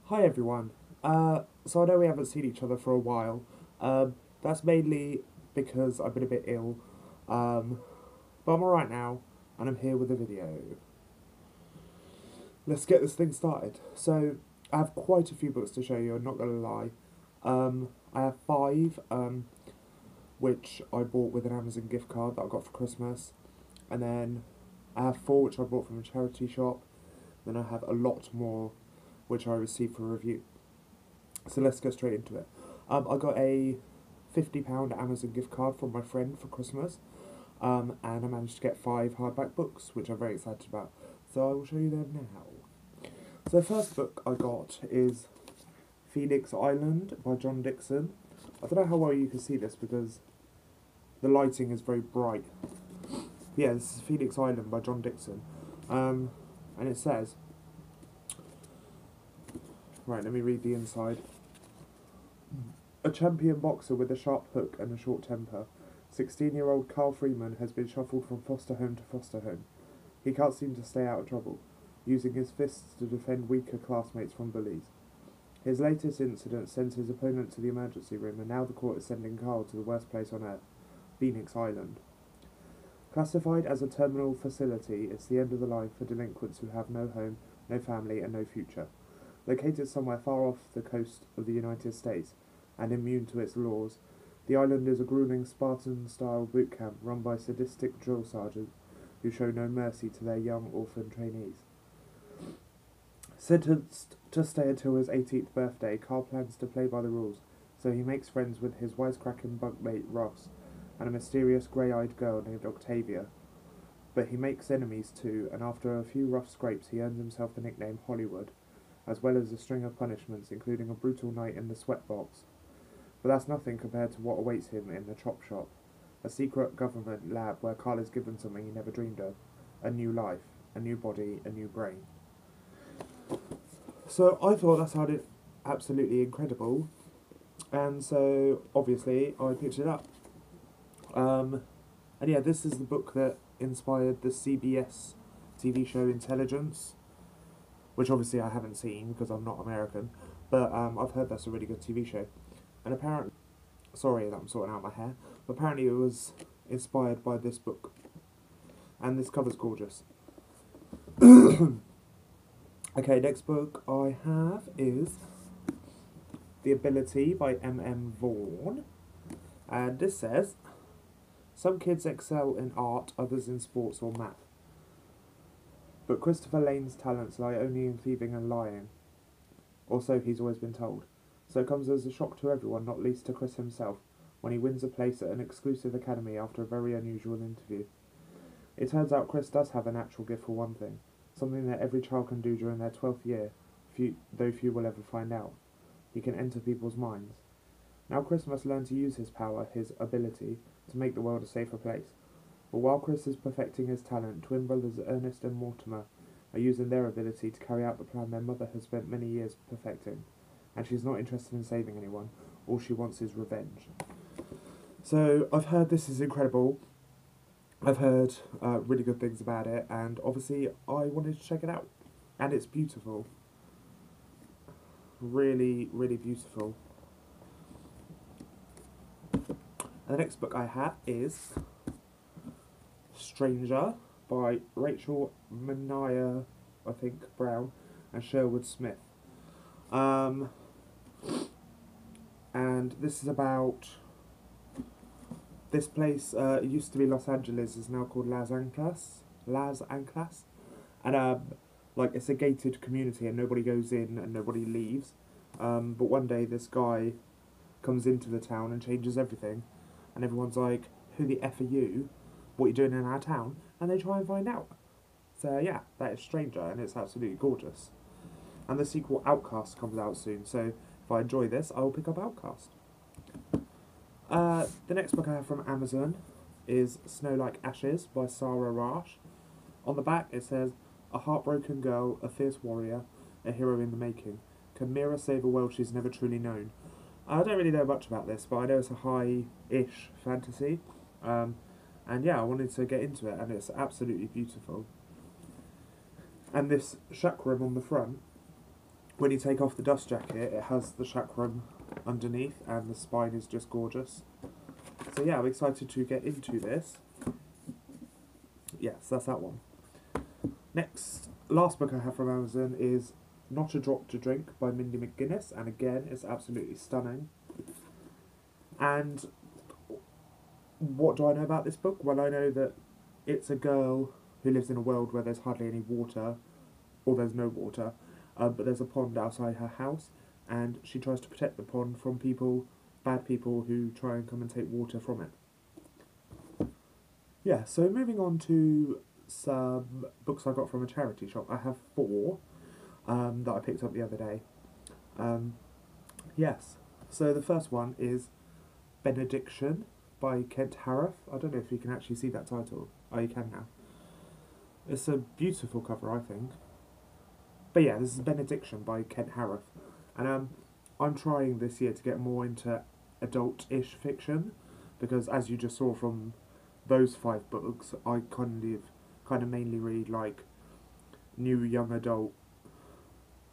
Hi everyone. So I know we haven't seen each other for a while. That's mainly because I've been a bit ill. But I'm alright now, and I'm here with a video. Let's get this thing started. So I have quite a few books to show you. I'm not gonna lie. I have five, which I bought with an Amazon gift card that I got for Christmas, and then I have four which I bought from a charity shop. Then I have a lot more, which I received for review. So let's go straight into it. I got a £50 Amazon gift card from my friend for Christmas, and I managed to get five hardback books, which I'm very excited about. So I will show you them now. So the first book I got is Phoenix Island by John Dixon. I don't know how well you can see this because the lighting is very bright. Yeah, this is Phoenix Island by John Dixon. And it says, right, let me read the inside. A champion boxer with a sharp hook and a short temper, 16-year-old Carl Freeman has been shuffled from foster home to foster home. He can't seem to stay out of trouble, using his fists to defend weaker classmates from bullies. His latest incident sends his opponent to the emergency room, and now the court is sending Carl to the worst place on earth, Phoenix Island. Classified as a terminal facility, it's the end of the line for delinquents who have no home, no family, and no future. Located somewhere far off the coast of the United States, and immune to its laws, the island is a grueling Spartan-style boot camp run by sadistic drill sergeants who show no mercy to their young orphan trainees. Sentenced to stay until his 18th birthday, Carl plans to play by the rules, so he makes friends with his wisecracking bunkmate Ross and a mysterious grey-eyed girl named Octavia. But he makes enemies too, and after a few rough scrapes he earns himself the nickname Hollywood, as well as a string of punishments, including a brutal night in the sweatbox. But that's nothing compared to what awaits him in the chop shop, a secret government lab where Carl is given something he never dreamed of, a new life, a new body, a new brain. So I thought that sounded absolutely incredible, and so obviously I picked it up. And yeah, this is the book that inspired the CBS TV show Intelligence, which obviously I haven't seen because I'm not American, but I've heard that's a really good TV show. And apparently, sorry that I'm sorting out my hair, but apparently it was inspired by this book. And this cover's gorgeous. Okay, next book I have is The Ability by M.M. Vaughan. And this says, some kids excel in art, others in sports or math. But Christopher Lane's talents lie only in thieving and lying. Or so he's always been told. So it comes as a shock to everyone, not least to Chris himself, when he wins a place at an exclusive academy after a very unusual interview. It turns out Chris does have a natural gift for one thing, something that every child can do during their 12th year, though few will ever find out. He can enter people's minds. Now Chris must learn to use his power, his ability, to make the world a safer place. But while Chris is perfecting his talent, twin brothers Ernest and Mortimer are using their ability to carry out the plan their mother has spent many years perfecting. And she's not interested in saving anyone, all she wants is revenge. So I've heard this is incredible. I've heard really good things about it, and obviously I wanted to check it out. And it's beautiful. Really, really beautiful. And the next book I have is Stranger by Rachel Mania, I think, Brown, and Sherwood Smith. And this is about this place. It used to be Los Angeles, is now called Las Anclas. And like it's a gated community, and nobody goes in and nobody leaves. But one day this guy comes into the town and changes everything, and everyone's like, "Who the f are you? What are you doing in our town?" And they try and find out. So yeah, that is Stranger, and it's absolutely gorgeous. And the sequel Outcast comes out soon, so if I enjoy this, I will pick up Outcast. The next book I have from Amazon is Snow Like Ashes by Sarah Rash. On the back it says, a heartbroken girl, a fierce warrior, a hero in the making. Can Mira save a world she's never truly known? I don't really know much about this, but I know it's a high-ish fantasy. And yeah, I wanted to get into it, and it's absolutely beautiful. And this chakram on the front, when you take off the dust jacket, it has the chakram underneath, and the spine is just gorgeous. So yeah, I'm excited to get into this. Yes, that's that one. Next, last book I have from Amazon is Not a Drop to Drink by Mindy McGuinness, and again, it's absolutely stunning. And what do I know about this book? Well, I know that it's a girl who lives in a world where there's hardly any water, or there's no water, but there's a pond outside her house, and she tries to protect the pond from people, bad people who try and come and take water from it. Yeah, so moving on to some books I got from a charity shop. I have 4 that I picked up the other day. Yes, so the first one is Benediction by Kent Harroff. I don't know if you can actually see that title. Oh, you can now. It's a beautiful cover, I think. But yeah, this is Benediction by Kent Harroff. And I'm trying this year to get more into adult-ish fiction, because as you just saw from those 5 books, I kind of mainly read like new young adult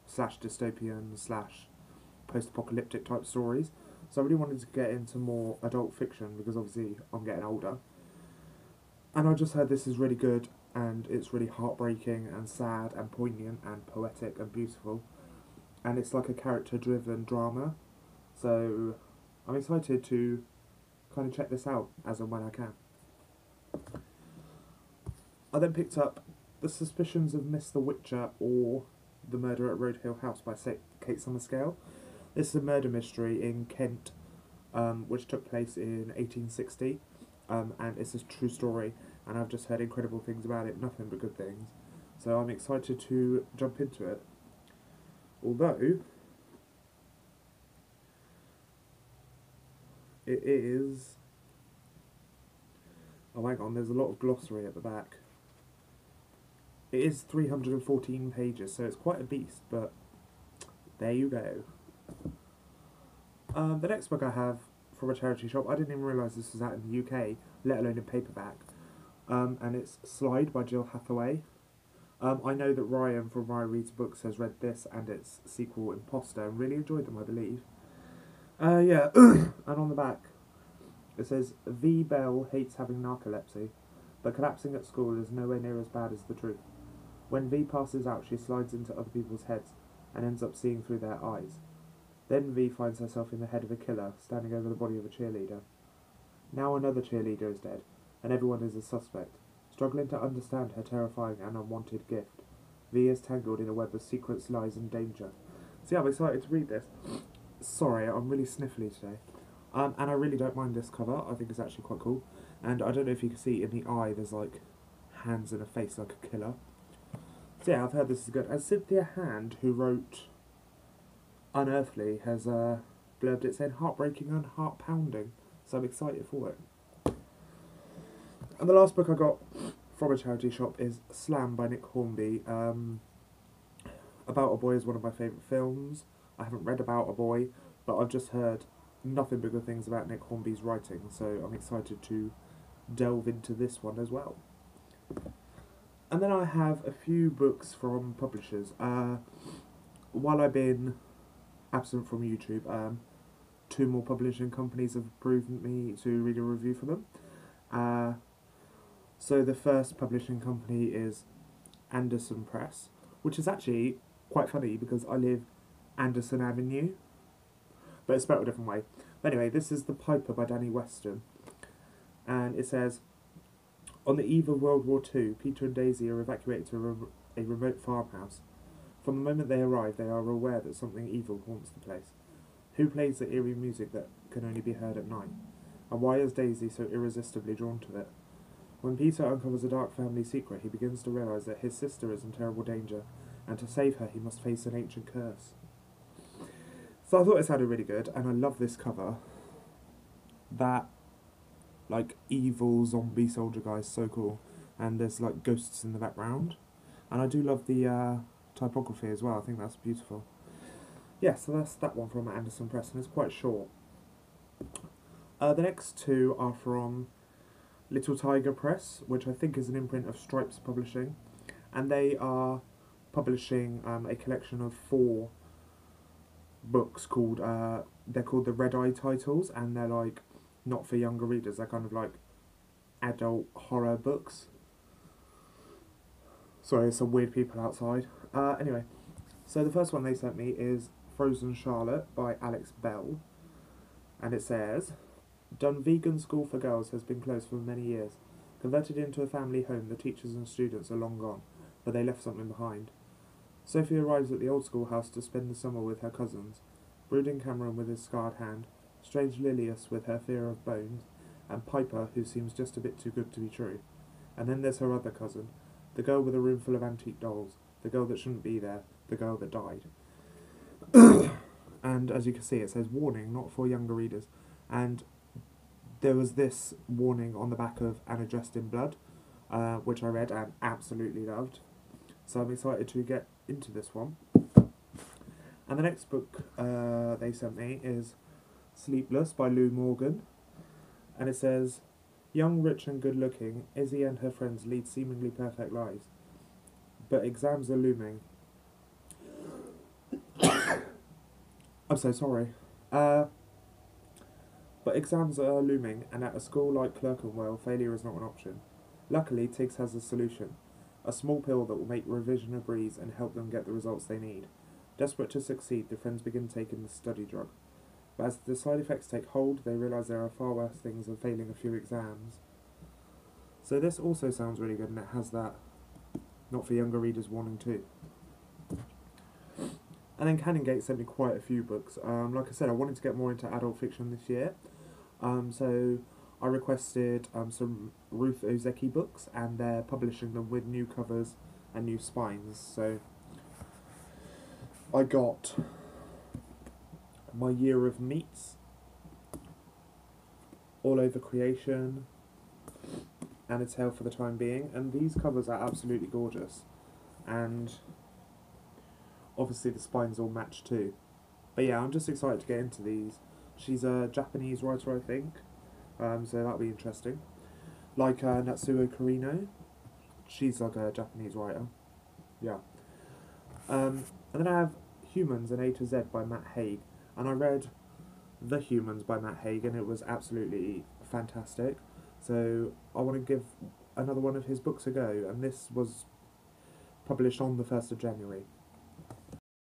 / dystopian / post-apocalyptic type stories. So I really wanted to get into more adult fiction, because obviously I'm getting older. And I just heard this is really good, and it's really heartbreaking and sad and poignant and poetic and beautiful. And it's like a character-driven drama. So I'm excited to kind of check this out as and when I can. I then picked up The Suspicions of Mr. Witcher, or The Murder at Roadhill House by Kate Summerscale. This is a murder mystery in Kent, which took place in 1860, and it's a true story, and I've just heard incredible things about it, nothing but good things. So I'm excited to jump into it. Although, it is... Oh, hang on, there's a lot of glossary at the back. It is 314 pages, so it's quite a beast, but there you go. The next book I have from a charity shop, I didn't even realise this was out in the UK, let alone in paperback, and it's Slide by Jill Hathaway. I know that Ryan from Ryan Reads Books has read this and its sequel Imposter and really enjoyed them, I believe. Yeah, and on the back it says, V. Bell hates having narcolepsy, but collapsing at school is nowhere near as bad as the truth. When V passes out, she slides into other people's heads and ends up seeing through their eyes. Then V finds herself in the head of a killer, standing over the body of a cheerleader. Now another cheerleader is dead, and everyone is a suspect. Struggling to understand her terrifying and unwanted gift, V is tangled in a web of secrets, lies, and danger. So yeah, I'm excited to read this. Sorry, I'm really sniffly today. And I really don't mind this cover. I think it's actually quite cool. And I don't know if you can see in the eye, there's like hands and a face like a killer. So yeah, I've heard this is good. And Cynthia Hand, who wrote Unearthly, has blurbed it saying heartbreaking and heart-pounding. So I'm excited for it. And the last book I got from a charity shop is Slam by Nick Hornby. About a Boy is one of my favourite films. I haven't read About a Boy, but I've just heard nothing but good things about Nick Hornby's writing, so I'm excited to delve into this one as well. And then I have a few books from publishers. While I've been absent from YouTube, 2 more publishing companies have approved me to read a review for them. So the first publishing company is Anderson Press, which is actually quite funny because I live Anderson Avenue, but it's spelled a different way. But anyway, this is The Piper by Danny Weston, and it says, on the eve of World War II, Peter and Daisy are evacuated to a remote farmhouse. From the moment they arrive, they are aware that something evil haunts the place. Who plays the eerie music that can only be heard at night? And why is Daisy so irresistibly drawn to it? When Peter uncovers a dark family secret, he begins to realise that his sister is in terrible danger, and to save her he must face an ancient curse. So I thought it sounded really good, and I love this cover. That, like, evil zombie soldier guy is so cool, and there's, like, ghosts in the background. And I do love the typography as well, I think that's beautiful. Yeah, so that's that one from Anderson Press, and it's quite short. The next 2 are from Little Tiger Press, which I think is an imprint of Stripes Publishing, and they are publishing a collection of 4 books called they're called the Red Eye titles, and they're like not for younger readers. They're kind of like adult horror books. Sorry, there's some weird people outside. Anyway, so the first one they sent me is Frozen Charlotte by Alex Bell, and it says, Dunvegan School for Girls has been closed for many years. Converted into a family home, the teachers and students are long gone, but they left something behind. Sophie arrives at the old schoolhouse to spend the summer with her cousins, brooding Cameron with his scarred hand, strange Lilius with her fear of bones, and Piper, who seems just a bit too good to be true. And then there's her other cousin, the girl with a room full of antique dolls, the girl that shouldn't be there, the girl that died. And as you can see, it says warning, not for younger readers. And there was this warning on the back of Anna Dressed in Blood, which I read and absolutely loved. So I'm excited to get into this one. And the next book they sent me is Sleepless by Lou Morgan. And it says, young, rich and good looking, Izzy and her friends lead seemingly perfect lives. But exams are looming. I'm so sorry. But exams are looming, and at a school like Clerkenwell, failure is not an option. Luckily, Tiggs has a solution. A small pill that will make revision a breeze and help them get the results they need. Desperate to succeed, the friends begin taking the study drug. But as the side effects take hold, they realise there are far worse things than failing a few exams. So this also sounds really good, and it has that not for younger readers warning too. And then Canongate sent me quite a few books. Like I said, I wanted to get more into adult fiction this year. So I requested some Ruth Ozeki books, and they're publishing them with new covers and new spines. So I got My Year of Meats, All Over Creation, and A Tale for the Time Being. And these covers are absolutely gorgeous. And obviously the spines all match too. But yeah, I'm just excited to get into these. She's a Japanese writer, I think. So that'll be interesting. Like Natsuo Kirino. She's like a Japanese writer. Yeah. And then I have Humans and A to Z by Matt Haig. And I read The Humans by Matt Haig, and it was absolutely fantastic. So I want to give another one of his books a go. And this was published on the 1st of January.